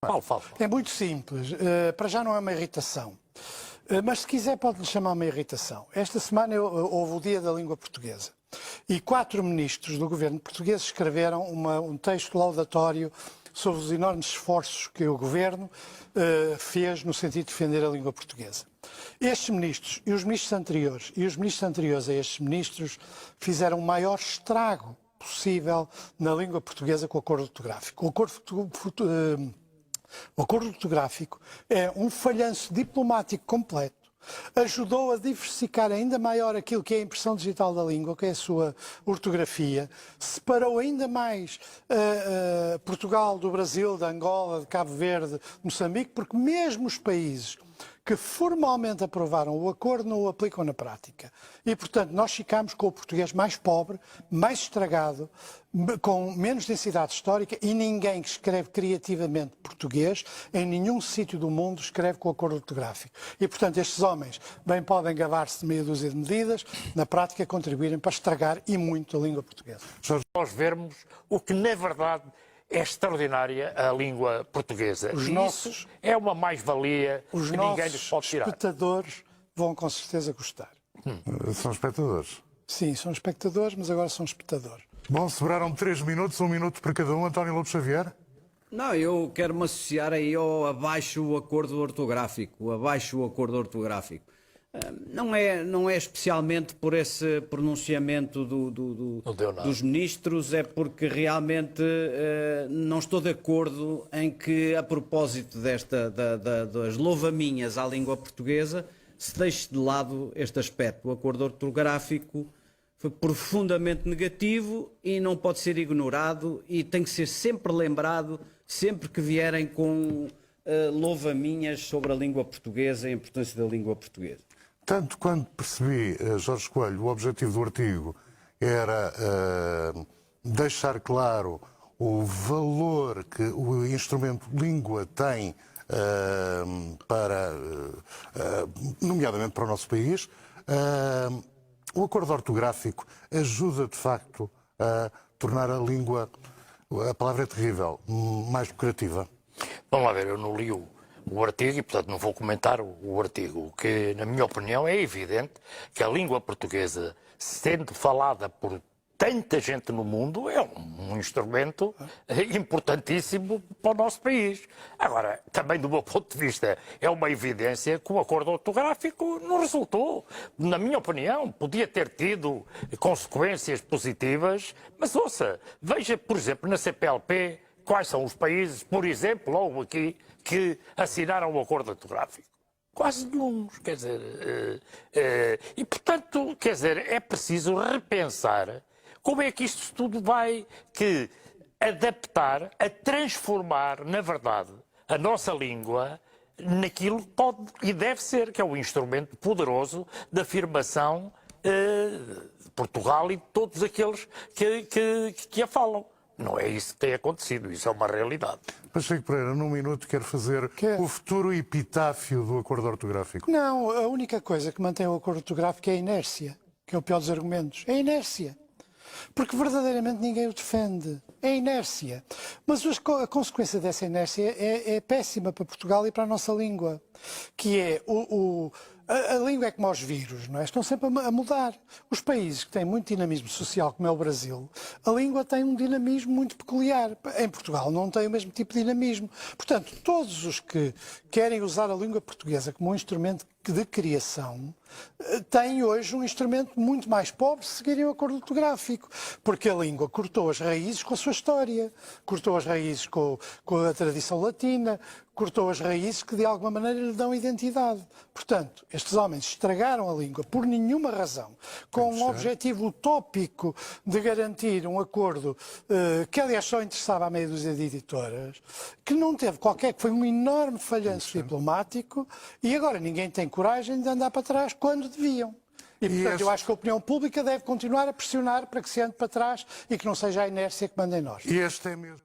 Fala. É muito simples. Para já não é uma irritação. Mas se quiser pode-lhe chamar uma irritação. Esta semana houve o Dia da Língua Portuguesa. E 4 ministros do governo português escreveram um texto laudatório sobre os enormes esforços que o governo fez no sentido de defender a língua portuguesa. Estes ministros e os ministros anteriores a estes ministros fizeram o maior estrago possível na língua portuguesa com o acordo ortográfico. O acordo ortográfico é um falhanço diplomático completo. Ajudou a diversificar ainda maior aquilo que é a impressão digital da língua, que é a sua ortografia. Separou ainda mais Portugal do Brasil, de Angola, de Cabo Verde, de Moçambique, porque mesmo os países que formalmente aprovaram o acordo não o aplicam na prática. E, portanto, nós ficamos com o português mais pobre, mais estragado, com menos densidade histórica, e ninguém que escreve criativamente português, em nenhum sítio do mundo, escreve com o acordo ortográfico. E, portanto, estes homens bem podem gabar-se de meia dúzia de medidas, na prática contribuírem para estragar e muito a língua portuguesa. Nós vermos o que, na verdade, é extraordinária a língua portuguesa. Isso é uma mais-valia que ninguém nos pode tirar. Os espectadores vão com certeza gostar. São espectadores? Sim, são espectadores, mas agora são espectadores. Bom, sobraram 3 minutos, 1 minuto para cada um. António Lopes Xavier? Não, eu quero me associar aí ao abaixo o acordo ortográfico. Não é especialmente por esse pronunciamento dos ministros, é porque realmente não estou de acordo em que, a propósito das louvaminhas à língua portuguesa, se deixe de lado este aspecto. O acordo ortográfico foi profundamente negativo e não pode ser ignorado e tem que ser sempre lembrado, sempre que vierem com louvaminhas sobre a língua portuguesa e a importância da língua portuguesa. Tanto quanto percebi, Jorge Coelho, o objetivo do artigo era deixar claro o valor que o instrumento língua tem nomeadamente para o nosso país. O acordo ortográfico ajuda, de facto, a tornar a língua, a palavra é terrível, mais lucrativa. Vamos lá ver, eu não li o artigo e, portanto, não vou comentar o artigo. O que, na minha opinião, é evidente que a língua portuguesa, sendo falada por tanta gente no mundo, é um instrumento importantíssimo para o nosso país. Agora, também do meu ponto de vista, é uma evidência que o acordo ortográfico não resultou. Na minha opinião, podia ter tido consequências positivas, mas ouça, veja, por exemplo, na CPLP, quais são os países, por exemplo, logo aqui, que assinaram o acordo ortográfico. Quase nenhum, quer dizer, e portanto, quer dizer, é preciso repensar como é que isto tudo vai adaptar, a transformar, na verdade, a nossa língua naquilo que pode e deve ser, que é um instrumento poderoso de afirmação de Portugal e de todos aqueles que a falam. Não é isso que tem acontecido, isso é uma realidade. Pacheco Pereira, num minuto, quer fazer o futuro epitáfio do acordo ortográfico. Não, a única coisa que mantém o acordo ortográfico é a inércia, que é o pior dos argumentos. É a inércia. Porque verdadeiramente ninguém o defende. É a inércia. Mas a consequência dessa inércia é péssima para Portugal e para a nossa língua. Que é a língua é como os vírus, não é? Estão sempre a mudar. Os países que têm muito dinamismo social, como é o Brasil, a língua tem um dinamismo muito peculiar. Em Portugal não tem o mesmo tipo de dinamismo. Portanto, todos os que querem usar a língua portuguesa como um instrumento de criação têm hoje um instrumento muito mais pobre se seguirem o acordo ortográfico. Porque a língua cortou as raízes com a sua história, cortou as raízes com a tradição latina, cortou as raízes que de alguma maneira lhe dão identidade. Portanto, estes homens estragaram a língua por nenhuma razão, com um objetivo utópico de garantir um acordo que aliás só interessava a meia dúzia de editoras, que não teve que foi um enorme falhanço diplomático e agora ninguém tem coragem de andar para trás quando deviam. E, portanto, eu acho que a opinião pública deve continuar a pressionar para que se ande para trás e que não seja a inércia que manda em nós. E este é mesmo.